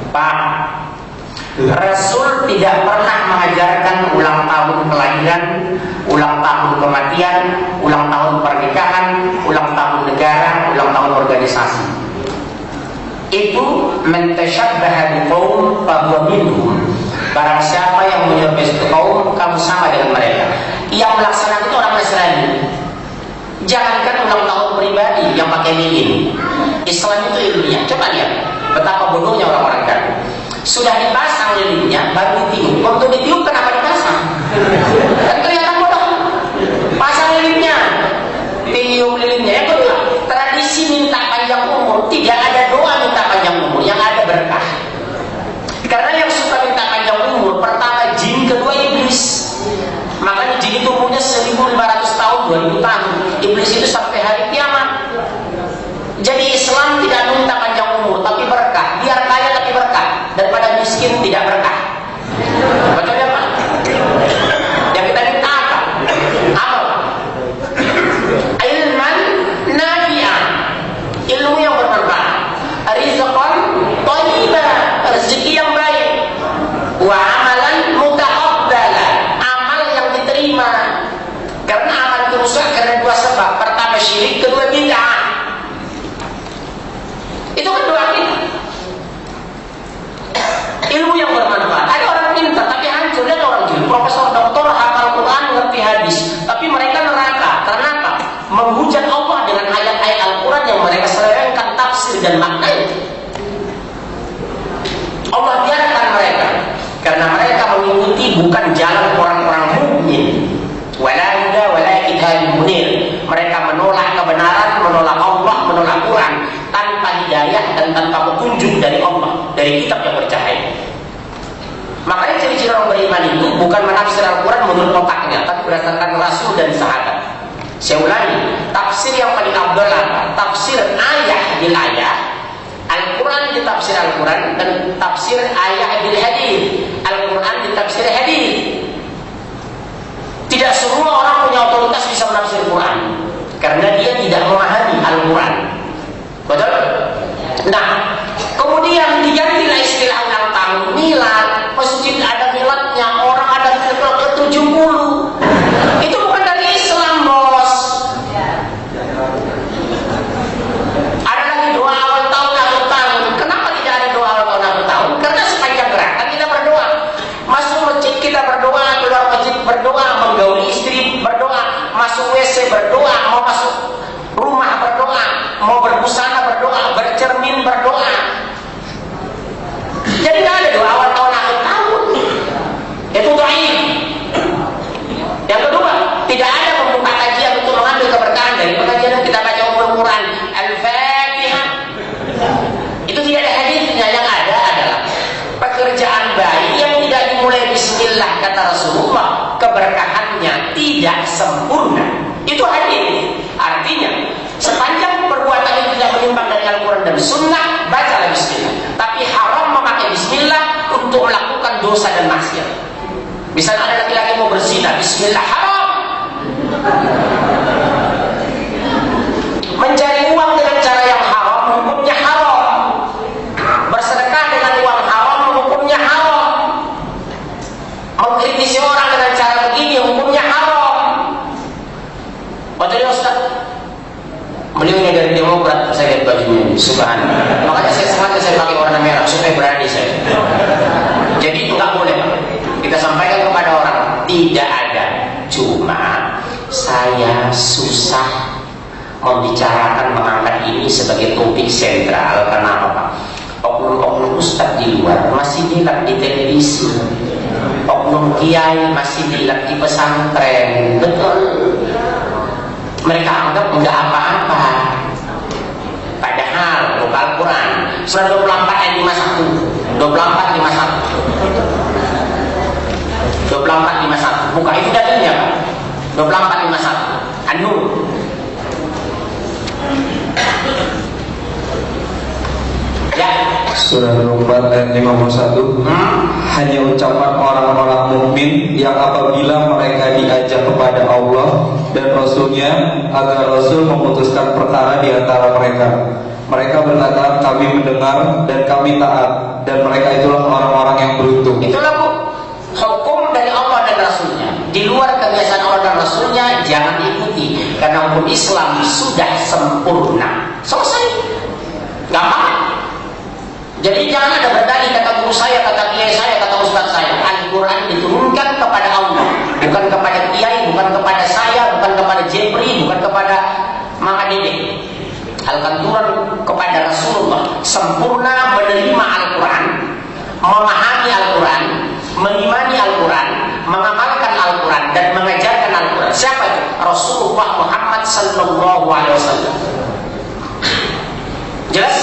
Pak, Rasul tidak pernah mengajarkan ulang tahun kelahiran, ulang tahun kematian, ulang tahun pernikahan, ulang tahun negara, ulang tahun organisasi. Itu mentashabbaha biqaum fahuwa minhum. Barang siapa yang menyerupai suatu kaum, kamu sama dengan mereka. Yang melaksanakan itu orang Nasrani. Jangankan ulang tahun pribadi yang pakai lilin. Islam itu ilmiah. Coba lihat betapa bodohnya orang-orang kan. Sudah dipasang lilinnya, baru ditiup. Untuk ditiup kenapa dipasang? Kan kelihatan bodoh. Pasang lilinnya, tiup lilinnya. Yang kedua, tradisi minta panjang umur. Tidak ada doa minta panjang umur, yang ada berkah. Karena yang suka minta panjang umur, pertama jin, kedua iblis. Makanya jin itu umurnya 1500 tahun, 2000 tahun. Iblis itu sampai hari kiamat. Jadi Islam tidak minta panjang umur, tapi berkah. Biar kaya tapi berkah, daripada miskin tidak berkah. Betul ya Pak? Yang kita minta apa? Apa? Ilman nafi'an, ilmu yang bermanfaat. Rizqan thayyiban, rezeki yang baik. Wa amalan mutaqabbala, amal yang diterima. Karena amal itu rusak karena dua sebab. Pertama syirik, kedua bid'ah. Itu kan doa kita. Ilmu yang bermanfaat. Ada orang pintar tapi hancur. Ada orang gila, profesor, doktor, hafal Quran, ngerti hadis, tapi mereka neraka. Karena apa? Menghujat Allah dengan ayat-ayat Al-Quran yang mereka selewengkan tafsir dan maknanya. Allah biarkan mereka karena mereka mengikuti bukan jalan orang-orang mukmin. Wala huda wala hidayah munir. Mereka menolak kebenaran, menolak Allah, menolak Quran tanpa hidayah dan tanpa petunjuk dari Allah, dari kitab yang bercahaya. Makanya ciri-ciri orang beriman itu bukan menafsir Al-Quran menurut otaknya, tapi berdasarkan Rasul dan sahabat. Saya ulangi, tafsir yang paling afdal apa? Tafsir ayah bil ayah, Al-Quran di tafsir Al-Quran, dan tafsir ayah bil hadis, Al-Quran di tafsir hadis. Tidak semua orang punya otoritas bisa menafsir Quran karena dia tidak memahami Al-Quran. Betul? Nah, kemudian digantilah istilah ulang tahun milad. Masjid ada miladnya, orang ada milad ke-70. Itu bukan dari Islam, bos. Ada lagi doa awal tahun, akhir tahun. Kenapa tidak ada doa awal tahun, akhir tahun? Karena sepanjang gerakan kita berdoa. Masuk masjid kita berdoa, keluar masjid berdoa, menggauli istri berdoa, masuk WC berdoa, mau masuk rumah berdoa, mau berbusana berdoa, bercermin berdoa. Jadi nggak ada doa awal tahun akhir tahun. Itu dhaif. Yang kedua, tidak ada pembuka kajian untuk mengambil keberkahan dari pengajian yang kita baca Al-Quran, Al-Fatihah. Itu tidak ada hadisnya. Yang ada adalah pekerjaan baik yang tidak dimulai bismillah kata Rasulullah, keberkahannya tidak sempurna. Itu hadis. Artinya sepanjang perbuatan itu tidak menyimpang dari Al-Quran dan Sunnah, bacalah bismillah. Tapi haram memakai bismillah untuk melakukan dosa dan maksiat. Misalnya ada laki-laki mau berzina, bismillah, haram. Mencari uang dengan cara yang haram, hukumnya haram. Bersedekah dengan uang haram, hukumnya haram. Mengkritisi orang dengan cara begini, hukumnya haram. Betul ya Ustaz? Beliau ini dari Demokrat, saya lihat bajunya ini, subhanallah. Makanya saya sengaja saya pakai warna merah supaya berani saya. Jadi nggak boleh. Kita sampaikan kepada orang, tidak ada. Cuma saya susah membicarakan mengangkat ini sebagai topik sentral. Karena apa? Oknum-oknum ustadz di luar masih dilihat di televisi, oknum kiai masih dilihat di pesantren. Betul. Mereka anggap enggak apa-apa. Padahal buka Al-Quran surah 24 ayat 51, 24 51, 24 51. Buka itu dalilnya Pak. 24 51 An-Nur. Ya. Surah 24 ayat 51. Hanya ucapan orang-orang mukmin yang apabila mereka diajak kepada Allah dan Rasulnya agar Rasul memutuskan perkara di antara mereka, Mereka berkata, kami mendengar dan kami taat, dan mereka itulah orang-orang yang beruntung. Itulah Bu, hukum dari Allah dan Rasulnya. Di luar kebiasaan Allah dan Rasulnya jangan ikuti, karena hukum Islam sudah sempurna. Selesai, gampang. Jadi jangan ada berdalih kata guru saya, kata kiai saya, kata ustaz saya. Al-Quran diturunkan kepada Allah, bukan kepada kiai, bukan kepada saya, bukan kepada Jepri, bukan kepada Mama Dede. Al-Quran turun kepada Rasulullah. Sempurna menerima Al-Quran, memahami Al-Quran, mengimani Al-Quran, mengamalkan Al-Quran, dan mengajarkan Al-Quran. Siapa itu? Rasulullah Muhammad sallallahu alaihi wasallam. Jelas?